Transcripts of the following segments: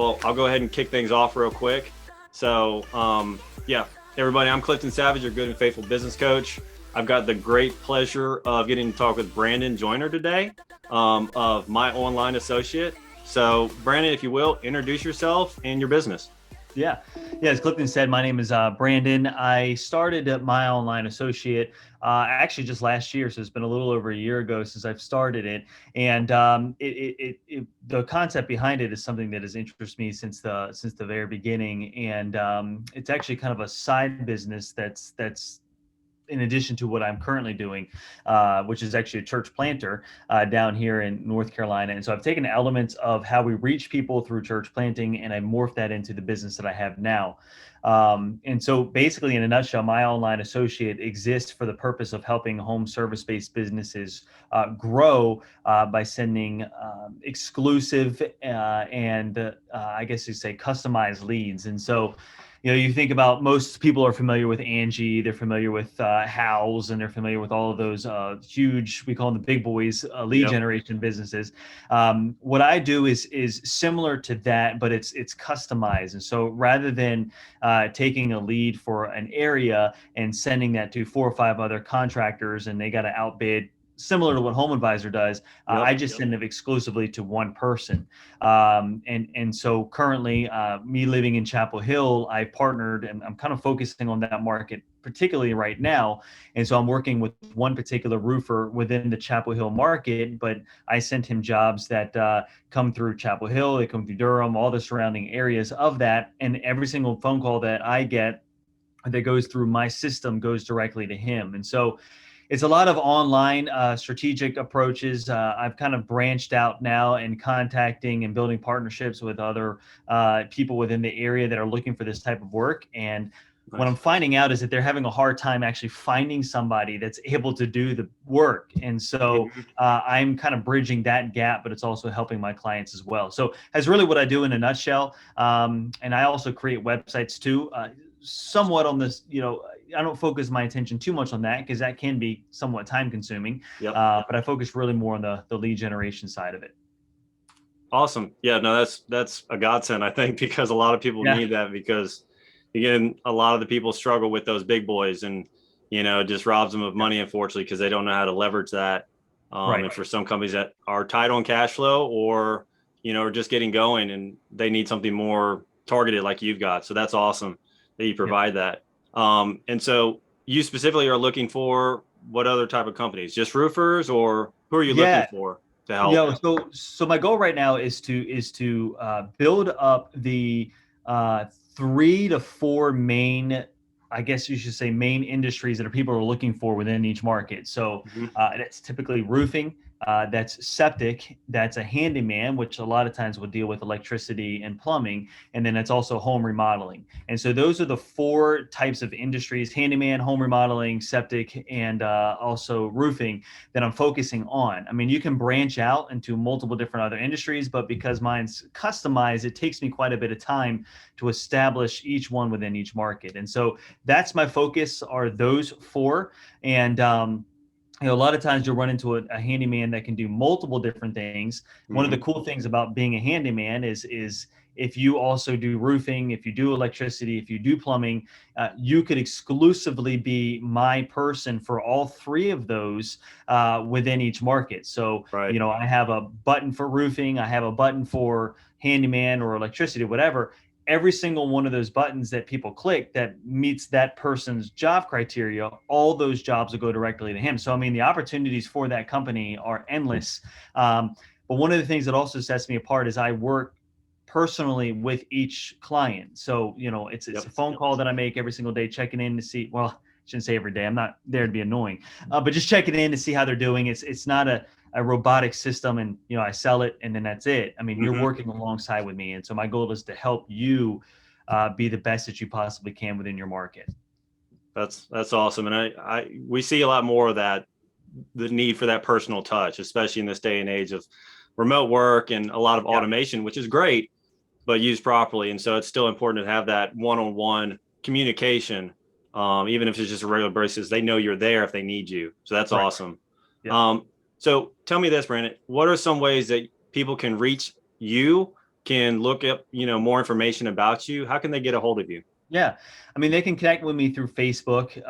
Well, I'll go ahead and kick things off real quick. So, yeah, everybody, I'm Clifton Savage, your good and faithful business coach. I've got the great pleasure of getting to talk with Brandon Joyner today, of My Online Associate. So, Brandon, if you will, introduce yourself and your business. Yeah, as Clifton said, my name is Brandon. I started at My Online Associate actually just last year, so it's been a little over a year ago since I've started it. And the concept behind it is something that has interested me since the very beginning. And it's actually kind of a side business that's in addition to what I'm currently doing, which is actually a church planter down here in North Carolina. And so I've taken elements of how we reach people through church planting, and I morphed that into the business that I have now. And so basically, in a nutshell, My Online Associate exists for the purpose of helping home service-based businesses grow by sending exclusive and I guess you say customized leads. And so you think about most people are familiar with Angie, they're familiar with Howls, and they're familiar with all of those huge, we call them the big boys, lead generation businesses. What I do is similar to that, but it's customized. And so rather than taking a lead for an area and sending that to 4 or 5 other contractors and they got to outbid, similar to what HomeAdvisor does, I just send them exclusively to one person. And so currently, me living in Chapel Hill, I partnered and I'm kind of focusing on that market, particularly right now. And so I'm working with one particular roofer within the Chapel Hill market, but I sent him jobs that come through Chapel Hill, they come through Durham, all the surrounding areas of that. And every single phone call that I get that goes through my system goes directly to him. And so it's a lot of online strategic approaches. I've kind of branched out now and contacting and building partnerships with other people within the area that are looking for this type of work. And what I'm finding out is that they're having a hard time actually finding somebody that's able to do the work. And so I'm kind of bridging that gap, but it's also helping my clients as well. So that's really what I do in a nutshell. And I also create websites too, somewhat on this, I don't focus my attention too much on that because that can be somewhat time consuming, but I focus really more on the lead generation side of it. Awesome. Yeah, no, that's a godsend, I think, because a lot of people need that because, again, a lot of the people struggle with those big boys and, it just robs them of money, unfortunately, because they don't know how to leverage that. And for some companies that are tight on cash flow or, are just getting going and they need something more targeted like you've got. So that's awesome that you provide that. And so you specifically are looking for what other type of companies? Just roofers, or who are you looking for to help? So my goal right now is to build up the 3 to 4 main, I guess you should say, main industries that people are looking for within each market. So that's typically roofing. That's septic, that's a handyman, which a lot of times will deal with electricity and plumbing, and then it's also home remodeling. And so those are the 4 types of industries: handyman, home remodeling, septic, and also roofing that I'm focusing on. I mean, you can branch out into multiple different other industries, but because mine's customized, it takes me quite a bit of time to establish each one within each market. And so that's my focus, are those 4. And a lot of times you'll run into a handyman that can do multiple different things. One of the cool things about being a handyman is if you also do roofing, if you do electricity, if you do plumbing, you could exclusively be my person for all 3 of those within each market. So, I have a button for roofing, I have a button for handyman or electricity, whatever. Every single one of those buttons that people click that meets that person's job criteria, all those jobs will go directly to him. So, I mean, the opportunities for that company are endless. But one of the things that also sets me apart is I work personally with each client. So, it's a phone call that I make every single day, checking in to see, well, I shouldn't say every day, I'm not there to be annoying, but just checking in to see how they're doing. It's not a robotic system and, I sell it and then that's it. I mean, you're working alongside with me. And so my goal is to help you be the best that you possibly can within your market. That's awesome. And we see a lot more of that, the need for that personal touch, especially in this day and age of remote work and a lot of automation, which is great, but used properly. And so it's still important to have that one-on-one communication. Even if it's just a regular basis, they know you're there if they need you. So that's awesome. So tell me this, Brandon, what are some ways that people can reach you can look up, more information about you, how can they get a hold of you? Yeah. I mean, they can connect with me through Facebook,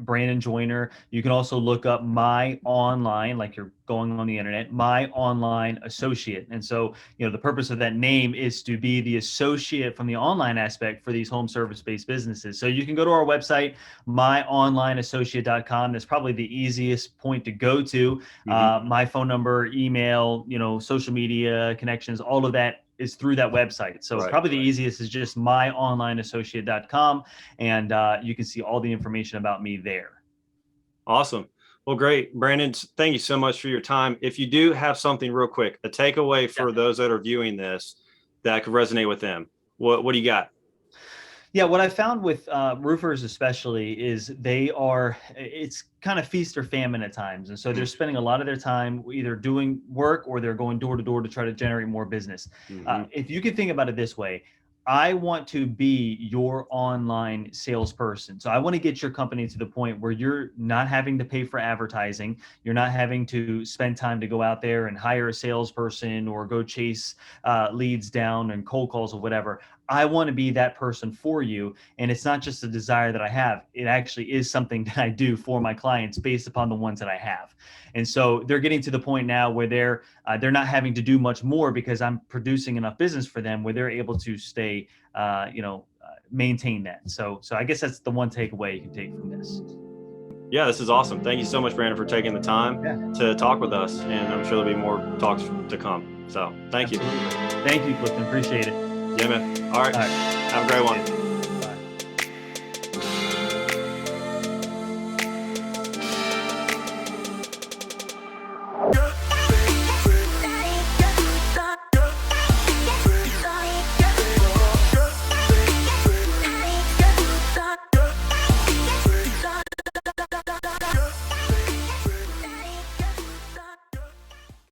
Brandon Joyner. You can also look up my online, like you're going on the internet, my online associate. And so, the purpose of that name is to be the associate from the online aspect for these home service-based businesses. So you can go to our website, myonlineassociate.com. That's probably the easiest point to go to. My phone number, email, social media connections, all of that is through that website. So probably the easiest is just myonlineassociate.com, and you can see all the information about me there. Awesome. Well, great. Brandon, thank you so much for your time. If you do have something real quick, a takeaway for those that are viewing this that could resonate with them, what do you got? Yeah, what I found with roofers especially is it's kind of feast or famine at times. And so they're spending a lot of their time either doing work or they're going door to door to try to generate more business. If you could think about it this way, I want to be your online salesperson. So I want to get your company to the point where you're not having to pay for advertising. You're not having to spend time to go out there and hire a salesperson or go chase leads down and cold calls or whatever. I want to be that person for you. And it's not just a desire that I have. It actually is something that I do for my clients based upon the ones that I have. And so they're getting to the point now where they're not having to do much more because I'm producing enough business for them where they're able to stay, maintain that. So I guess that's the one takeaway you can take from this. Yeah, this is awesome. Thank you so much, Brandon, for taking the time to talk with us. And I'm sure there'll be more talks to come. So thank you. Thank you, Clifton. Appreciate it. Yeah, man. All right. Have a great one.